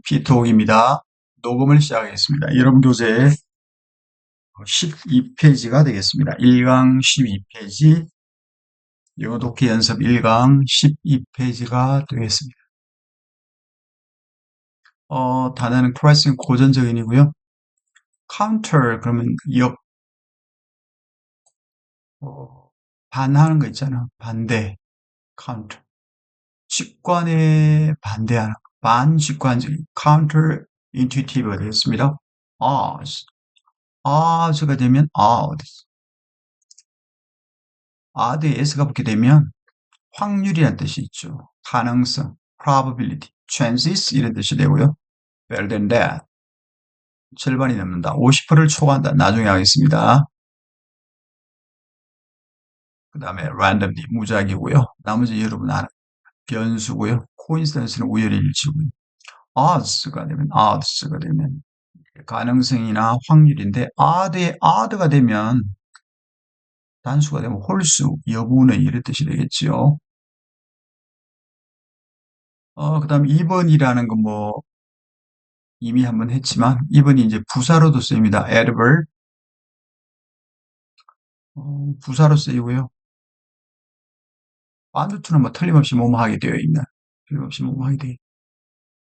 피톡입니다. 녹음을 시작하겠습니다. 여러분 교재 12페이지가 되겠습니다. 1강 12페이지, 영어 독해 연습 1강 12페이지가 되겠습니다. 단어는 pressing 고전적인이고요. counter 그러면 반하는 거 있잖아. 반대, counter. 직관에 반대하는 거. 반직관적인 counter intuitive가 되겠습니다. s가 되면 odd에 s가 붙게 되면 확률이라는 뜻이 있죠. 가능성, probability, chances 이런 뜻이 되고요. better than that, 절반이 넘는다. 50%를 초과한다. 나중에 하겠습니다. 그 다음에 randomly, 무작위고요. 나머지 여러분 아는 변수고요. coincidence는 우연의 일치고요. odds가 되면 가능성이나 확률인데 odd가 되면 단수가 되면 홀수, 여부는 이런 뜻이 되겠죠. 그 다음에 2번이라는 건 이미 한번 했지만 2번이 이제 부사로도 쓰입니다. adverb, 부사로 쓰이고요. 반드투는 틀림없이 하게 되어 있는, 틀림없이 하게 되어 있는.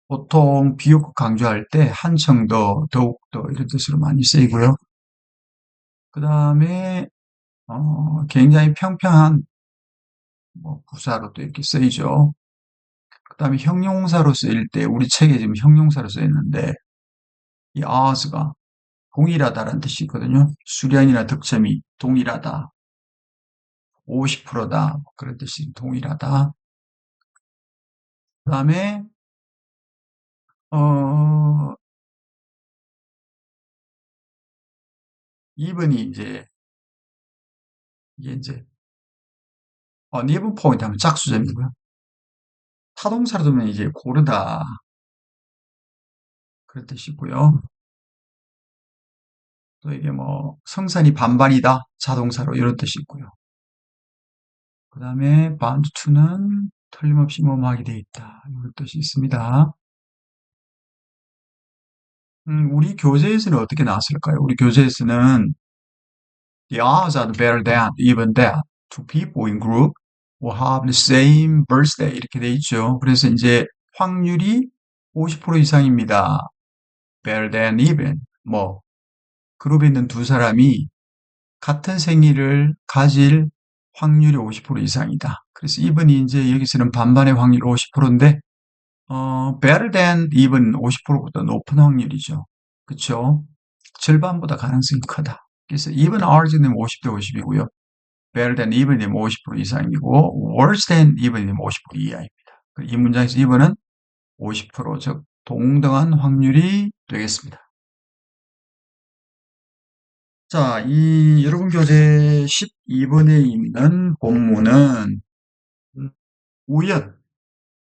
보통 비교급 강조할 때 한층 더, 더욱 더 이런 뜻으로 많이 쓰이고요. 그 다음에 굉장히 평평한 부사로 또 이렇게 쓰이죠. 그 다음에 형용사로 쓰일 때 우리 책에 지금 형용사로 쓰였는데 이 as가 동일하다라는 뜻이 있거든요. 수량이나 득점이 동일하다. 50%다. 그런 뜻이 동일하다. 그 다음에, 2번이 이게 이제, 네번 포인트 하면 짝수점이고요. 타동사로 두면 이제 고르다. 그런 뜻이고요. 또 이게 성산이 반반이다. 자동사로 이런 뜻이 있고요. 그 다음에 bound to는 틀림없이 하게 되어 있다. 이런 뜻이 있습니다. 우리 교재에서는 어떻게 나왔을까요? 우리 교재에서는 the odds are better than, even that, two people in group will have the same birthday 이렇게 돼 있죠. 그래서 이제 확률이 50% 이상입니다. better than even, 그룹에 있는 두 사람이 같은 생일을 가질 확률이 50% 이상이다. 그래서 even이 이제 여기서는 반반의 확률 50%인데, better than even 50%보다 높은 확률이죠. 그쵸? 절반보다 가능성이 크다. 그래서 even odds는 50대 50이고요. better than even이면 50% 이상이고 worse than even이면 50% 이하입니다. 이 문장에서 even은 50%, 즉 동등한 확률이 되겠습니다. 자, 이 여러분 교재 12번에 있는 본문은 우연,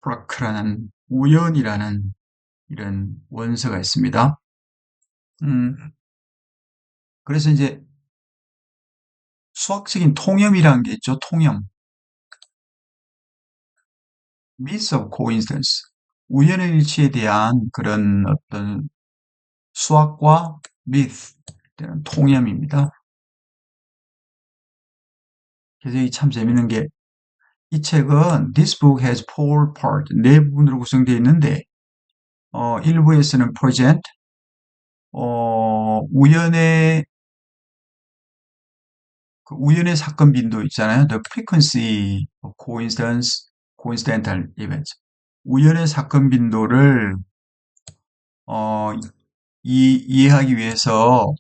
브라크라는 우연이라는 이런 원서가 있습니다. 그래서 이제 수학적인 통념이라는 게 있죠. 통념. myth of coincidence. 우연의 일치에 대한 그런 어떤 수학과 myth, 통념입니다. 그래서 이게 참 재밌는 게 이 책은 this book has four parts, 네 부분으로 구성되어 있는데 1부에서는 present, 우연의 우연의 사건 빈도 있잖아요. The frequency of coincidental events. 우연의 사건 빈도를 이해하기 위해서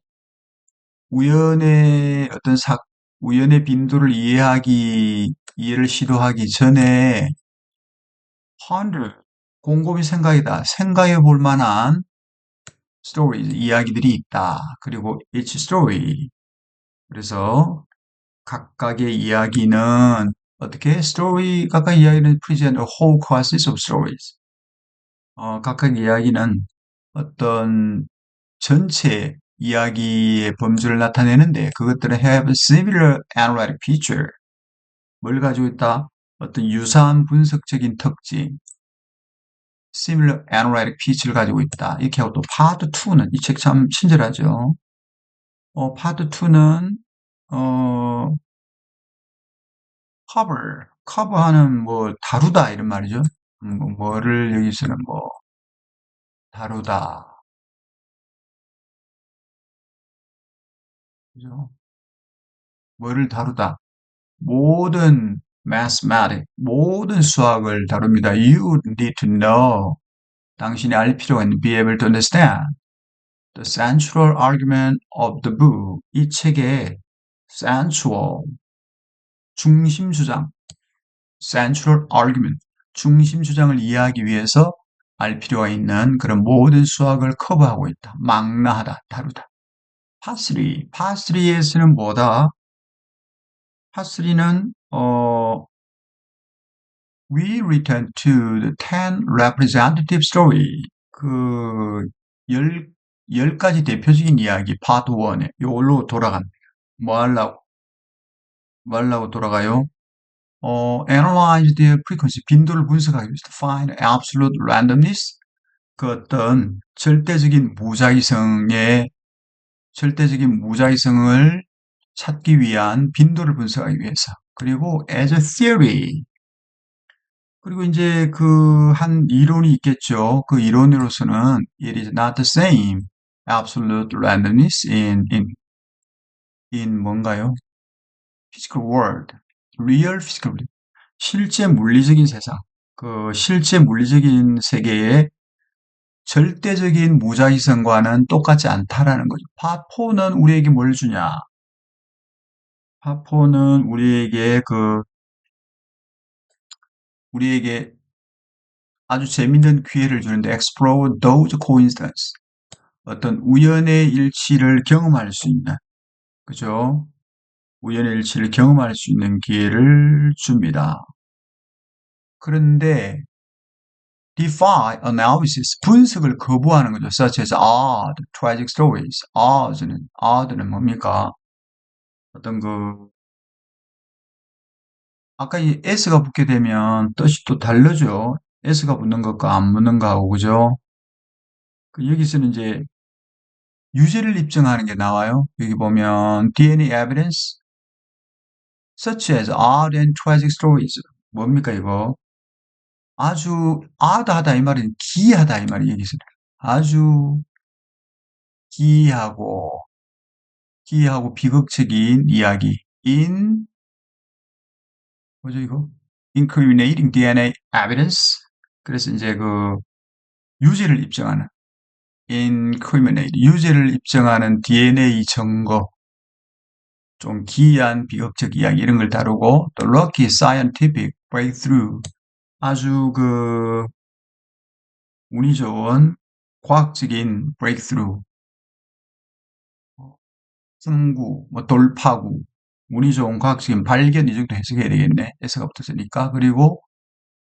우연의 빈도를 이해를 시도하기 전에 곰곰이 생각해 볼 만한 stories, 이야기들이 있다. 그리고 each story. 그래서 각각의 이야기는 각각 이야기는 present a whole classes of stories. 각각 이야기는 어떤 전체 이야기의 범주를 나타내는데 그것들은 have similar analytic feature. 뭘 가지고 있다? 어떤 유사한 분석적인 특징. similar analytic pitch를 가지고 있다. 이렇게 하고 또 파트 2는 이 책 참 친절하죠. 파트 2는 어, 커버하는 뭐 다루다 이런 말이죠. 뭐를 여기서는 뭐 다루다, 그죠? 뭐를 다루다. 모든 mathematics, 모든 수학을 다룹니다. You need to know. 당신이 알 필요가 있는 be able to understand the central argument of the book. 이 책의 central, 중심 주장, central argument, 중심 주장을 이해하기 위해서 알 필요가 있는 그런 모든 수학을 커버하고 있다. 망라하다, 다루다. 파3에서는 뭐다? 파3는 We return to the 10 representative story. 그, 열, 열 가지 대표적인 이야기, 파트 1에, 요걸로 돌아간, 뭐 하려고, 뭐 하려고 돌아가요? Analyze the frequency, 빈도를 분석하기 위해서, find absolute randomness, 그 어떤 절대적인 무작위성을 찾기 위한 빈도를 분석하기 위해서. 그리고 as a theory, 그리고 이제 그 한 이론이 있겠죠. 그 이론으로서는 it is not the same absolute randomness in 뭔가요? physical world, real physical world. 실제 물리적인 세상, 그 실제 물리적인 세계의 절대적인 무작위성과는 똑같지 않다라는 거죠. 파포는 우리에게 뭘 주냐? 파포는 우리에게 아주 재밌는 기회를 주는데 explore those coincidence. 어떤 우연의 일치를 경험할 수 있는, 그죠? 우연의 일치를 경험할 수 있는 기회를 줍니다. 그런데 defy analysis, 분석을 거부하는 거죠. such as odd, tragic stories. odd는 뭡니까? 어떤 아까 이 s가 붙게 되면 뜻이 또 다르죠. s가 붙는 것과 안 붙는 거하고, 그죠? 여기서는 이제 유죄를 입증하는 게 나와요. 여기 보면 DNA evidence, such as odd and tragic stories. 뭡니까 이거? 아주 odd하다 이 말은 기이하다 이 말이 여기서 아주 기이하고 비극적인 이야기. 뭐죠 이거? incriminating DNA evidence. 그래서 이제 유죄를 입증하는 유죄를 입증하는 DNA 증거. 좀 기이한 비극적 이야기 이런 걸 다루고 또 lucky scientific breakthrough. 아주 운이 좋은 과학적인 breakthrough, 승구, 뭐 돌파구, 운이 좋은 과학적인 발견 이 정도 해석해야 되겠네. S가 붙었으니까. 그리고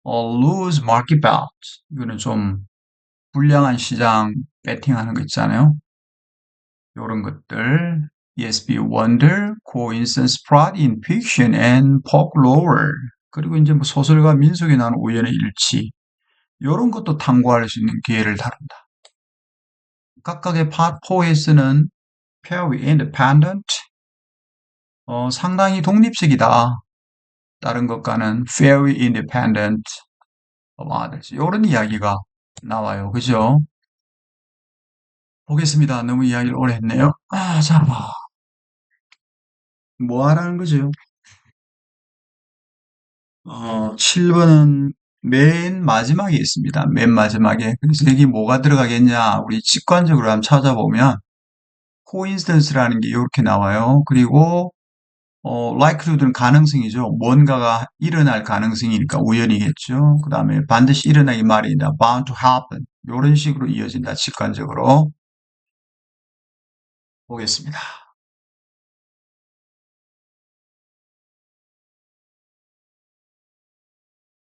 lose market balance. 이거는 좀 불량한 시장 배팅하는 거 있잖아요. 이런 것들. ESP wonder, coincidence plot in fiction and folklore. 그리고 이제 뭐 소설과 민속에 나오는 우연의 일치. 이런 것도 탐구할 수 있는 기회를 다룬다. 각각의 파포에 쓰는 very independent, 상당히 독립적이다. 다른 것과는 very independent of others. 이런 이야기가 나와요. 그죠? 보겠습니다. 너무 이야기를 오래 했네요. 자, 뭐 하라는 거죠? 7번은 맨 마지막에 있습니다. 맨 마지막에. 그래서 여기 뭐가 들어가겠냐? 우리 직관적으로 한번 찾아보면 coincidence라는 게 이렇게 나와요. 그리고 likelihood는 가능성이죠. 뭔가가 일어날 가능성이니까 우연이겠죠. 그 다음에 반드시 일어나기 마련이다. bound to happen. 이런 식으로 이어진다. 직관적으로. 보겠습니다.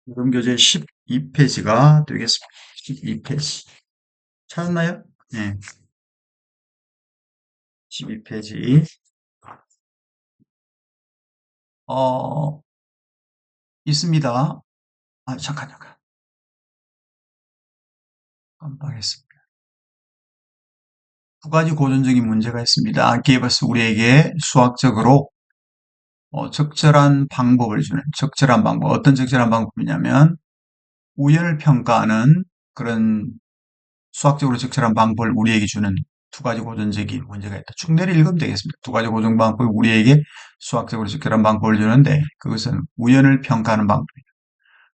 요금 교재 12페이지가 되겠습니다. 12페이지. 찾았나요? 네. 12페이지. 어, 있습니다. 잠깐. 깜빡했습니다. 두 가지 고전적인 문제가 있습니다. gave us 우리에게 수학적으로 적절한 방법을 주는 적절한 방법. 어떤 적절한 방법이냐면 우연을 평가하는 그런 수학적으로 적절한 방법을 우리에게 주는 두 가지 고전적인 문제가 있다. 충내를 읽으면 되겠습니다. 두 가지 고전 방법이 우리에게 수학적으로 적절한 방법을 주는데 그것은 우연을 평가하는 방법입니다.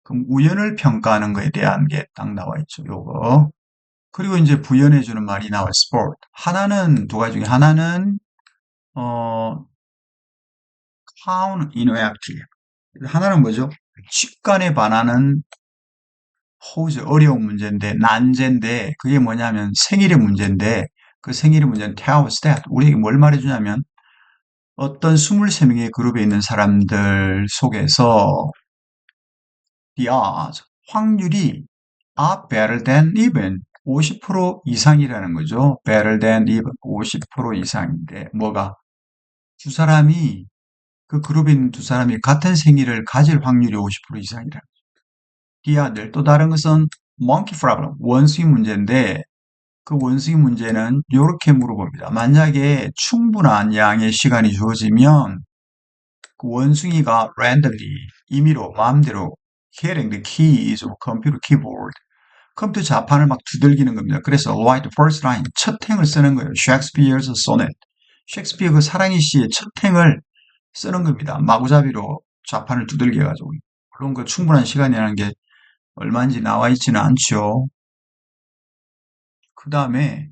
그럼 우연을 평가하는 것에 대한 게 딱 나와 있죠. 요거. 그리고 이제 부연해주는 말이 나와요. sport. 하나는 두 가지 중에 하나는 어 count inactive. 하나는 뭐죠? 직관에 반하는 호우즈 어려운 문제인데 난제인데 그게 뭐냐면 생일의 문제인데 그 생일의 문제는 tell us that 우리에게 뭘 말해주냐면 어떤 23명의 그룹에 있는 사람들 속에서 the odds 확률이 are better than even 50% 이상이라는 거죠. better than even 50% 이상인데 뭐가 두 사람이 그 그룹에 있는 두 사람이 같은 생일을 가질 확률이 50% 이상이라. 디아들 또 다른 것은 monkey problem 원숭이 문제인데 그 원숭이 문제는 이렇게 물어봅니다. 만약에 충분한 양의 시간이 주어지면 그 원숭이가 randomly 임의로 마음대로 hitting the keys of computer keyboard 컴퓨터 자판을 막 두들기는 겁니다. 그래서 write the first line 첫 행을 쓰는 거예요. Shakespeare's sonnet 셰익스피어 그 사랑의 시의 첫 행을 쓰는 겁니다. 마구잡이로 좌판을 두들겨가지고. 물론 그 충분한 시간이라는 게 얼마인지 나와 있지는 않죠. 그 다음에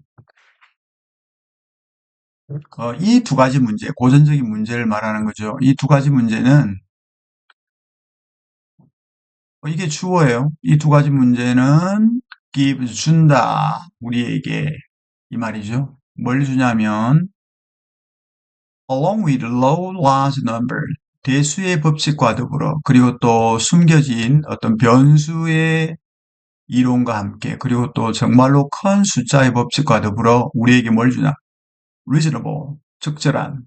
이 두 가지 문제, 고전적인 문제를 말하는 거죠. 이 두 가지 문제는 이게 주어예요. 이 두 가지 문제는 give 준다 우리에게 이 말이죠. 뭘 주냐면 along with low large number 대수의 법칙과 더불어 그리고 또 숨겨진 어떤 변수의 이론과 함께 그리고 또 정말로 큰 숫자의 법칙과 더불어 우리에게 뭘 주냐? reasonable, 적절한,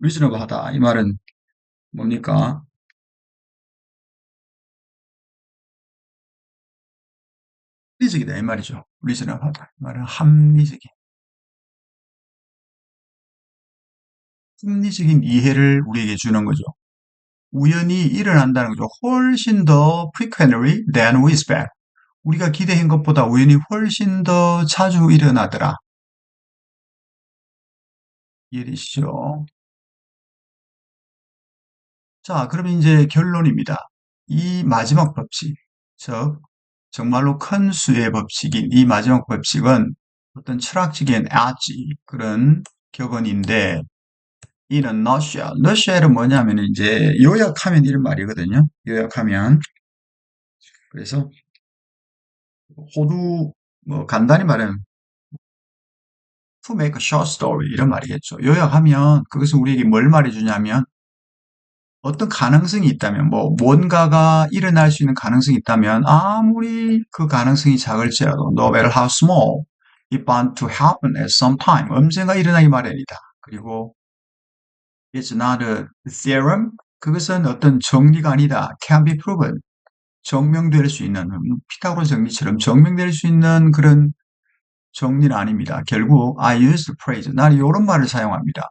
reasonable하다. 이 말은 뭡니까? 합리적이다 이 말이죠. reasonable하다. 이 말은 합리적인 이해를 우리에게 주는 거죠. 우연히 일어난다는 거죠. 훨씬 더 frequently than we expect. 우리가 기대한 것보다 우연히 훨씬 더 자주 일어나더라. 이해되시죠? 자, 그럼 이제 결론입니다. 이 마지막 법칙, 즉 정말로 큰 수의 법칙인 이 마지막 법칙은 어떤 철학적인 아지 그런 격언인데 in a nutshell, nutshell은 뭐냐면 이제 요약하면 이런 말이거든요. 요약하면 그래서 호두 뭐 간단히 말하면 to make a short story 이런 말이겠죠. 요약하면 그것은 우리에게 뭘 말해주냐면 어떤 가능성이 있다면, 뭐, 뭔가가 일어날 수 있는 가능성이 있다면, 아무리 그 가능성이 작을지라도, no matter how small, it bound to happen at some time. 언젠가 일어나기 마련이다. 그리고, it's not a theorem. 그것은 어떤 정리가 아니다. can be proven. 증명될 수 있는, 피타고라 정리처럼 증명될 수 있는 그런 정리는 아닙니다. 결국, I use the phrase. 나는 이런 말을 사용합니다.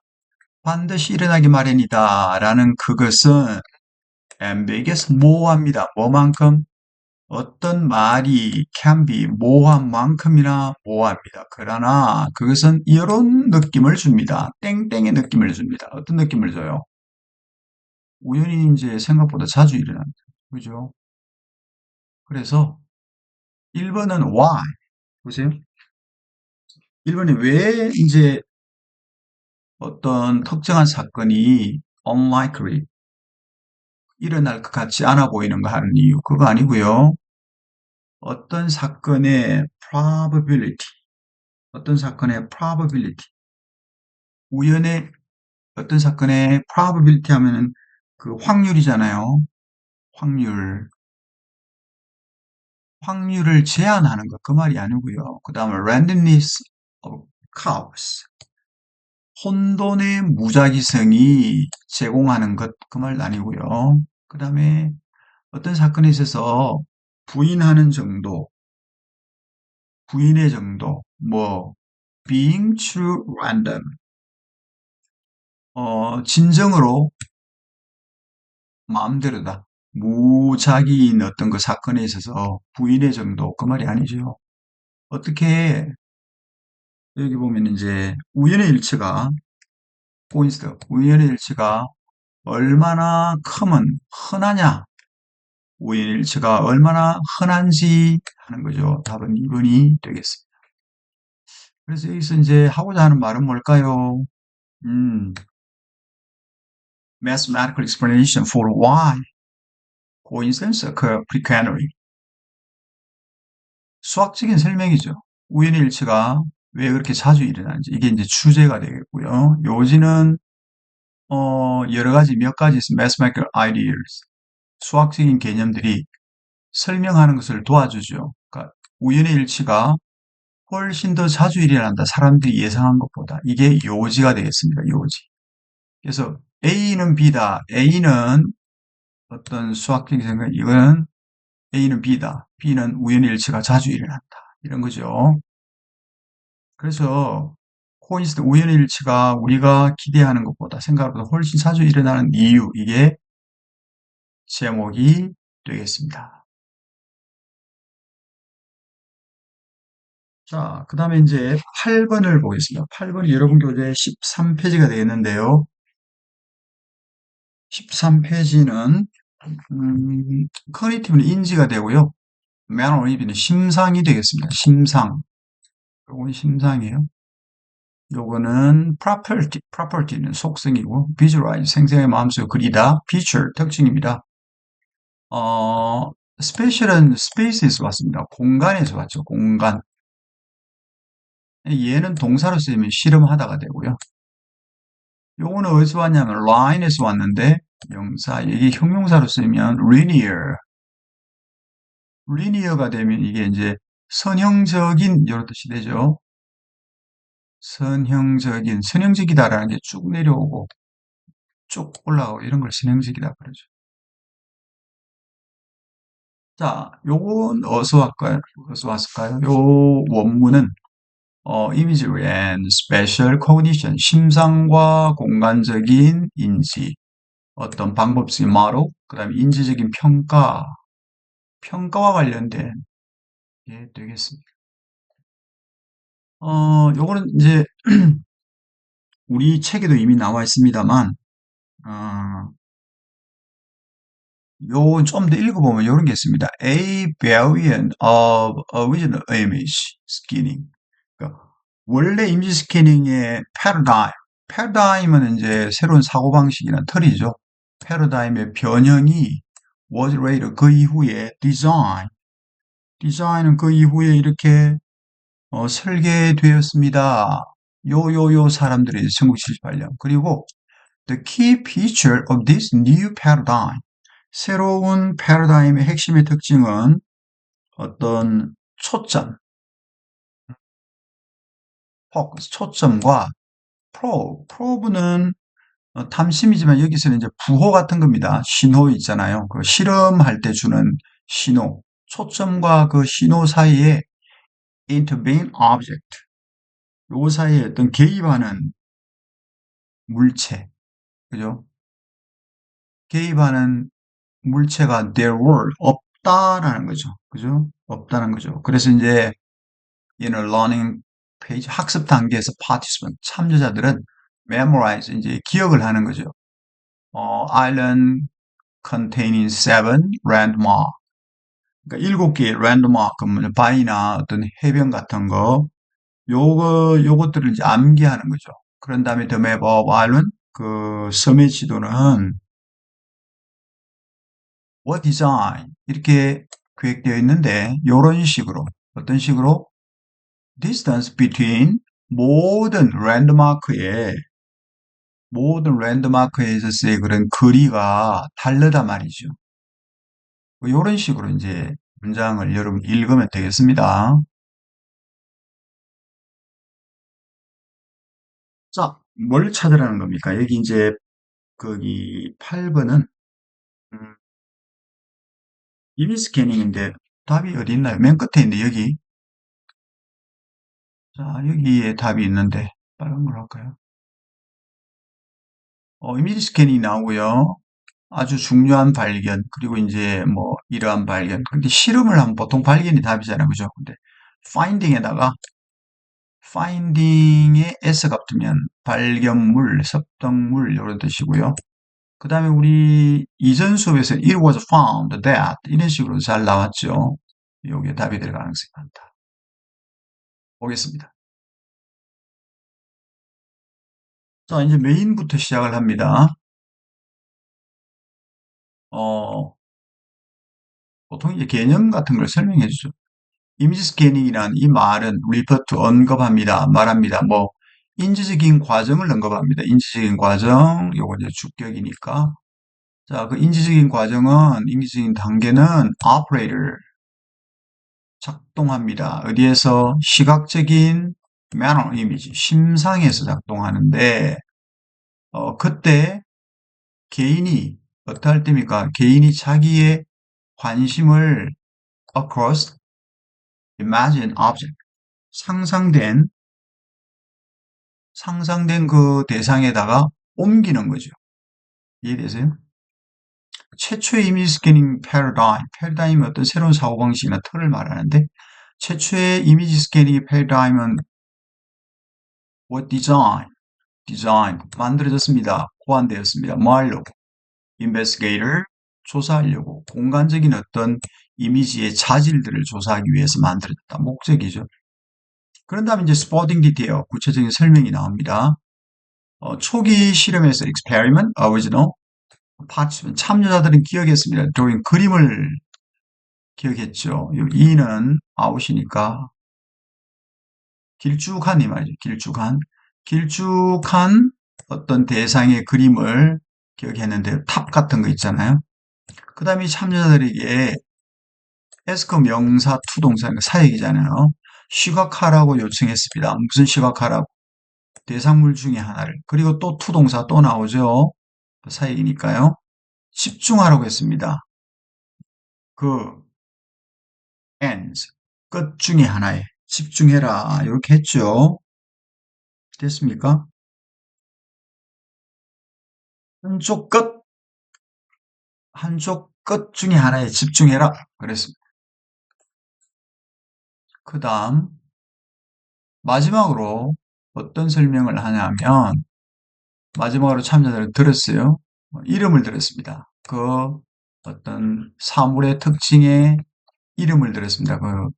반드시 일어나기 마련이다. 라는 그것은 ambiguous 모호합니다. 뭐만큼? 어떤 말이 can be 모호한 만큼이나 모호합니다. 그러나 그것은 이런 느낌을 줍니다. 땡땡의 느낌을 줍니다. 어떤 느낌을 줘요? 우연히 이제 생각보다 자주 일어납니다. 그죠? 그래서 1번은 why. 보세요. 1번이 왜 이제 어떤 특정한 사건이 unlikely 일어날 것 같지 않아 보이는가 하는 이유. 그거 아니고요. 어떤 사건의 probability, 어떤 사건의 probability, 우연의 어떤 사건의 probability 하면은 그 확률이잖아요. 확률, 확률을 제한하는 것, 그 말이 아니고요. 그 다음에 randomness of chaos, 혼돈의 무작위성이 제공하는 것, 그 말도 아니고요. 그 다음에 어떤 사건에 있어서 부인하는 정도, 부인의 정도, 뭐, being true random, 진정으로 마음대로다. 무작위인 어떤 그 사건에 있어서 부인의 정도, 그 말이 아니죠. 어떻게, 여기 보면 이제 우연의 일치가, 포인트, 우연의 일치가 얼마나 크면 흔하냐, 우연의 일치가 얼마나 흔한지 하는 거죠. 답은 2번이 되겠습니다. 그래서 여기서 이제 하고자 하는 말은 뭘까요? 음, mathematical explanation for why coincidence occur frequently. 수학적인 설명이죠. 우연의 일치가 왜 그렇게 자주 일어나는지. 이게 이제 주제가 되겠고요. 요지는, 여러 가지, 몇 가지 mathematical ideas. 수학적인 개념들이 설명하는 것을 도와주죠. 그러니까 우연의 일치가 훨씬 더 자주 일어난다. 사람들이 예상한 것보다. 이게 요지가 되겠습니다. 요지. 그래서 A는 B다. A는 어떤 수학적인 생각, 이거는 A는 B다. B는 우연의 일치가 자주 일어난다. 이런 거죠. 그래서 코인시드 우연의 일치가 우리가 기대하는 것보다 생각보다 훨씬 자주 일어나는 이유, 이게 제목이 되겠습니다. 자, 그 다음에 이제 8번을 보겠습니다. 8번이 여러분 교재 13페이지가 되겠는데요. 13페이지는 커니티브는 인지가 되고요. 매너리비는 심상이 되겠습니다. 심상. 요건 심상이에요. 요거는 property는 속성이고 visualize 생생의 마음속에 그리다, feature 특징입니다. spatial은 space에서 왔습니다. 공간에서 왔죠. 공간. 얘는 동사로 쓰이면 실험하다가 되고요. 요거는 어디서 왔냐면 line에서 왔는데 명사, 이게 형용사로 쓰이면 linear가 되면 이게 이제 선형적인 이런 뜻이 되죠. 선형적이다라는 게 쭉 내려오고 쭉 올라가고 이런 걸 선형적이다 그러죠. 자, 요건 어디서 왔을까요? 요 원문은 imagery and spatial cognition, 심상과 공간적인 인지, 어떤 방법적인 model, 그 다음에 인지적인 평가와 관련된 게 되겠습니다. 요거는 이제 우리 책에도 이미 나와 있습니다만, 어, 요건 좀 더 읽어보면 이런 게 있습니다. A variant of original image scanning. 그러니까 원래 이미지 스캐닝의 패러다임은 이제 새로운 사고방식이나 틀이죠. 패러다임의 변형이 was later 그 이후에 디자인은 그 이후에 이렇게 설계되었습니다. 요요요 사람들이 1978년. 그리고 the key feature of this new paradigm, 새로운 패러다임의 핵심의 특징은 어떤 초점과 probe는 탐심이지만 여기서는 이제 부호 같은 겁니다. 신호 있잖아요. 그 실험할 때 주는 신호. 초점과 그 신호 사이에 intervene object. 요 사이에 어떤 개입하는 물체. 그죠? 개입하는 물체가 there were 없다라는 거죠. 그죠? 없다는 거죠. 그래서 이제 얘는 learning 페이지 학습 단계에서 participant 참여자들은 memorize 이제 기억을 하는 거죠. island containing seven landmark. 그러니까 7개의 landmark, 바위나 어떤 해변 같은 거, 요것들을 이제 암기하는 거죠. 그런 다음에 the map of island, 그 섬의 지도는 what design 이렇게 계획되어 있는데 요런 식으로 어떤 식으로 distance between 모든 랜드마크에 있어서의 그런 거리가 다르단 말이죠. 요런 식으로 이제 문장을 여러분 읽으면 되겠습니다. 자, 뭘 찾으라는 겁니까? 여기 이제 거기 8번은 이미 스캐닝인데 답이 어디 있나요? 맨 끝에 있는데 여기 자, 여기에 답이 있는데, 빨간 걸 할까요? 이미지 스캐닝이 나오고요. 아주 중요한 발견, 그리고 이제 뭐, 이러한 발견. 근데 실험을 하면 보통 발견이 답이잖아요. 그죠? 근데, finding에다가, finding에 s가 붙으면 발견물, 섭득물, 이런 뜻이고요. 그 다음에 우리 이전 수업에서 it was found that 이런 식으로 잘 나왔죠. 요게 답이 될 가능성이 많다. 보겠습니다. 자, 이제 메인부터 시작을 합니다. 어, 보통 이제 개념 같은 걸 설명해 주죠. 이미지 스캐닝이란 이 말은 refer to 언급합니다. 말합니다. 뭐 인지적인 과정을 언급합니다. 인지적인 과정, 요거 이제 주격이니까. 자, 그 인지적인 과정은 인지적인 단계는 operator 작동합니다. 어디에서? 시각적인 manner 이미지, 심상에서 작동하는데 그때 개인이 어떠할 때입니까? 개인이 자기의 관심을 across imagined object 상상된 그 대상에다가 옮기는 거죠. 이해되세요? 최초의 이미지 스캐닝 패러다임은 어떤 새로운 사고방식이나 틀을 말하는데 최초의 이미지 스캐닝 패러다임은 what design 만들어졌습니다. 고안되었습니다. 뭐 하려고? investigator 조사하려고 공간적인 어떤 이미지의 자질들을 조사하기 위해서 만들어졌다. 목적이죠. 그런 다음에 이제 스포팅 디테일 구체적인 설명이 나옵니다. 초기 실험에서 experiment original participant 참여자들은 기억했습니다. drawing 그림을 기억했죠. 이는 아웃이니까 길쭉한 이 말이죠. 길쭉한 어떤 대상의 그림을 기억했는데 탑 같은 거 있잖아요. 그 다음에 참여자들에게 에스크 명사 투동사 사역이잖아요. 시각하라고 요청했습니다. 무슨 시각하라고? 대상물 중에 하나를. 그리고 또 투동사 또 나오죠. 사역이니까요. 집중하라고 했습니다. 그 ends 끝 중에 하나에 집중해라 이렇게 했죠. 됐습니까? 한쪽 끝 중에 하나에 집중해라 그랬습니다. 그 다음 마지막으로 어떤 설명을 하냐면 마지막으로 참여자를 들었어요. 이름을 들었습니다. 그 어떤 사물의 특징의 이름을 들었습니다. 그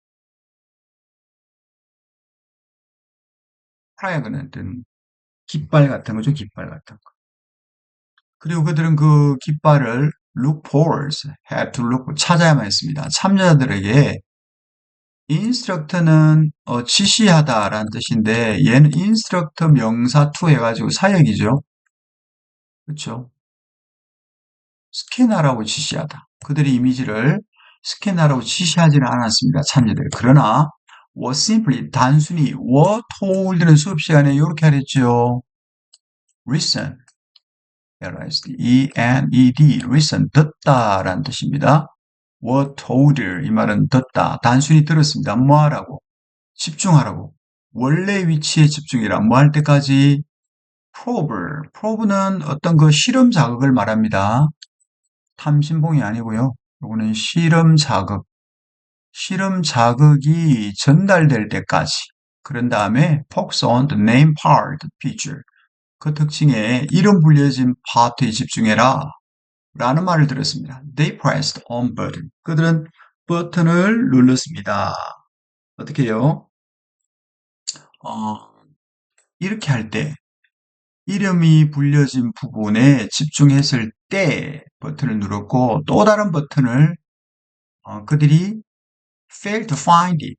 프라이어는 어떤 깃발 같은 거죠. 깃발 같은 거. 그리고 그들은 그 깃발을 look forwards, have to look 찾아야만 했습니다. 참여자들에게 인스트럭터는 지시하다라는 뜻인데 얘는 인스트럭터 명사 to 해가지고 사역이죠. 그렇죠? 스캔하라고 지시하다. 그들의 이미지를 스캔하라고 지시하지는 않았습니다. 참여들. 그러나 was simply 단순히 were told는 수업 시간에 이렇게 하랬죠. listen, L-I-S-T-E-N-E-D, listen, 듣다라는 뜻입니다. were told 이 말은 듣다. 단순히 들었습니다. 뭐 하라고? 집중하라고. 원래 위치에 집중이라 뭐 할 때까지? probe는 어떤 그 실험 자극을 말합니다. 탐심봉이 아니고요. 이거는 실험 자극이 전달될 때까지. 그런 다음에 focus on the name part feature. 그 특징에 이름 불려진 파트에 집중해라. 라는 말을 들었습니다. They pressed on button. 그들은 버튼을 눌렀습니다. 어떻게 해요? 이렇게 할 때, 이름이 불려진 부분에 집중했을 때 버튼을 눌렀고, 또 다른 버튼을 그들이 fail to find it.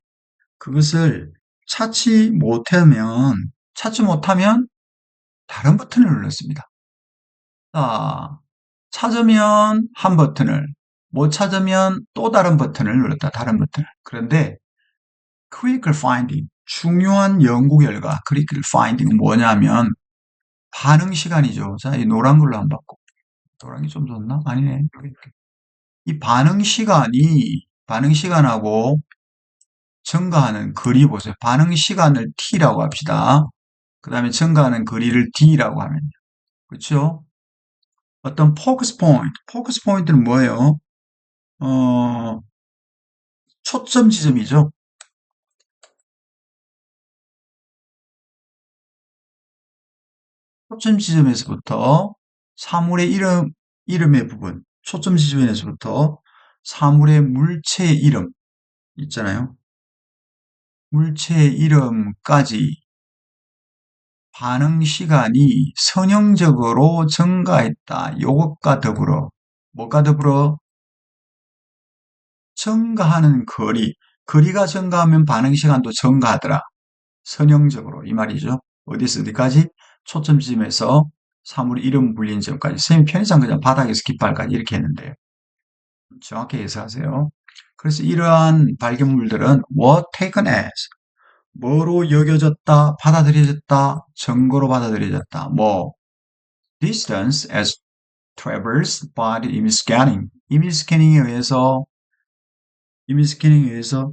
그것을 찾지 못하면 다른 버튼을 눌렀습니다. 자, 찾으면 한 버튼을, 못 찾으면 또 다른 버튼을 눌렀다. 다른 버튼을. 그런데 critical finding, 중요한 연구 결과, critical finding 뭐냐면 반응 시간이죠. 자, 이 노란 걸로 한번 바꿔. 노란이 좀 좋나? 아니네. 이 반응 시간하고 증가하는 거리 보세요. 반응 시간을 t라고 합시다. 그 다음에 증가하는 거리를 d라고 하면, 그렇죠? 어떤 포커스 포인트는 뭐예요? 어, 초점 지점이죠. 초점 지점에서부터 사물의 이름의 부분, 초점 지점에서부터 사물의 물체의 이름 있잖아요. 물체의 이름까지 반응 시간이 선형적으로 증가했다. 요것과 더불어, 뭐가 더불어? 증가하는 거리가 증가하면 반응 시간도 증가하더라. 선형적으로 이 말이죠. 어디서 어디까지? 초점 지점에서 사물 이름 불린 점까지. 선생님 편의상 그냥 바닥에서 깃발까지 이렇게 했는데요. 정확히 해석하세요. 그래서 이러한 발견물들은 were taken as 뭐로 여겨졌다, 받아들여졌다, 증거로 받아들여졌다. 뭐 distance as traversed by the image scanning. 이미지 스캐닝에 의해서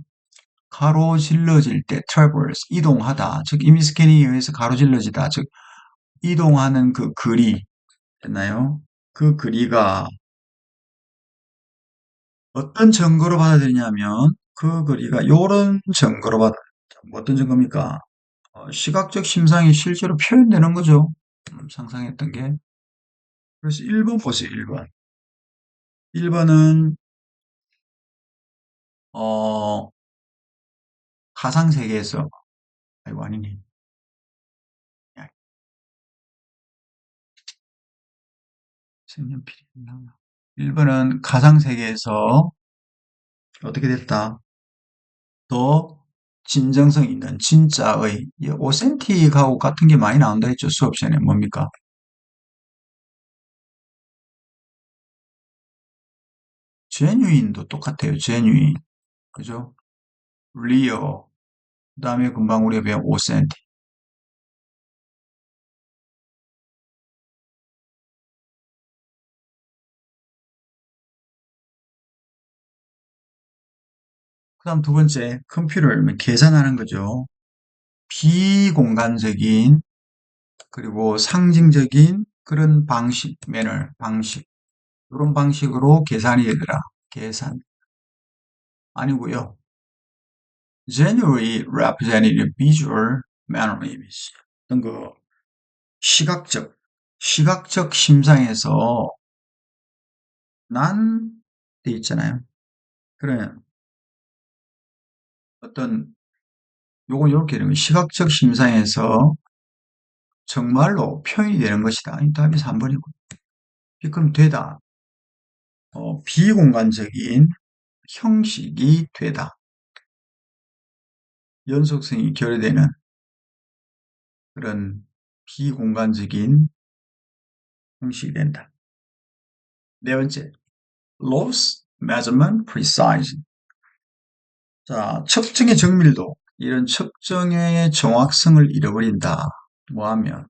가로질러질 때 traverse 이동하다. 즉 이미지 스캐닝에 의해서 가로질러지다. 즉 이동하는 그 거리 됐나요? 그 거리가 어떤 증거로 받아들이냐면 그 거리가 요런 증거로 받아들여요. 어떤 증거입니까? 시각적 심상이 실제로 표현되는 거죠. 상상했던 게. 그래서 1번 보세요, 1번. 1번은, 가상세계에서, 아이고, 아니네. 야, 색연필이 나와. 1번은 가상세계에서 어떻게 됐다? 더 진정성 있는 진짜의 오센틱하고 같은 게 많이 나온다 했죠, 수업 시간에. 뭡니까? 제뉴인도 똑같아요, 제뉴인. 그죠? 리어. 그 다음에 금방 우리가 배운 오센틱. 그 다음 두 번째, 컴퓨터를 계산하는 거죠. 비공간적인, 그리고 상징적인 그런 방식, 방식. 이런 방식으로 계산이 되더라. 계산. 아니고요. Generally represented in visual manner image. 어떤 시각적, 시각적 심상에서 난, 돼 있잖아요. 그러면 어떤, 요건 이렇게 되는 거예요. 시각적 심상에서 정말로 표현이 되는 것이다. 이 답이 3번이고. 그럼 되다. 비공간적인 형식이 되다. 연속성이 결여되는 그런 비공간적인 형식이 된다. 네 번째, loss measurement precise. 자, 측정의 정밀도, 이런 측정의 정확성을 잃어버린다. 뭐하면?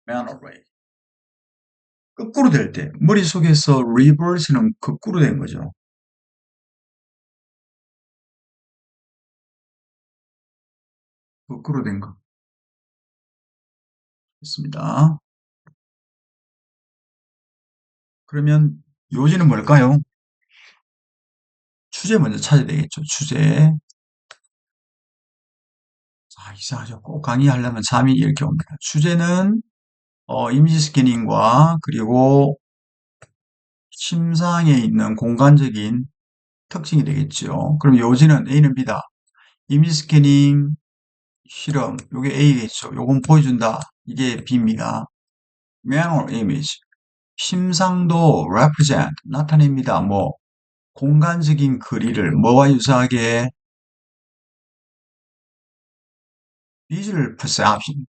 manner way. 거꾸로 될 때, 머릿속에서 reverse는 거꾸로 된 거죠. 거꾸로 된 거. 있습니다. 그러면 요지는 뭘까요? 주제 먼저 찾아야 되겠죠. 주제. 자, 이상하죠. 꼭 강의하려면 잠이 이렇게 옵니다. 주제는 이미지 스캐닝과 그리고 심상에 있는 공간적인 특징이 되겠죠. 그럼 요지는 A는 B다. 이미지 스캐닝 실험, 요게 A겠죠. 요건 보여준다. 이게 B입니다. Manual image, 심상도 represent, 나타냅니다. 뭐 공간적인 거리를 뭐와 유사하게 visual perception,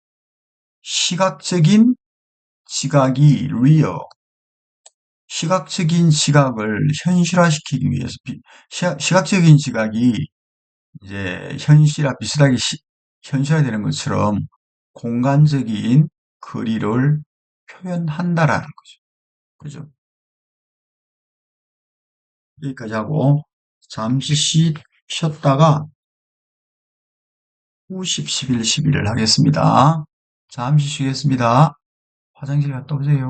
시각적인 지각이 real, 시각적인 지각을 현실화시키기 위해서 시각적인 지각이 이제 비슷하게 현실화되는 것처럼 공간적인 거리를 표현한다라는 거죠. 그죠? 여기까지 하고 잠시 쉬었다가 90, 11, 11을 하겠습니다. 잠시 쉬겠습니다. 화장실 갔다 오세요.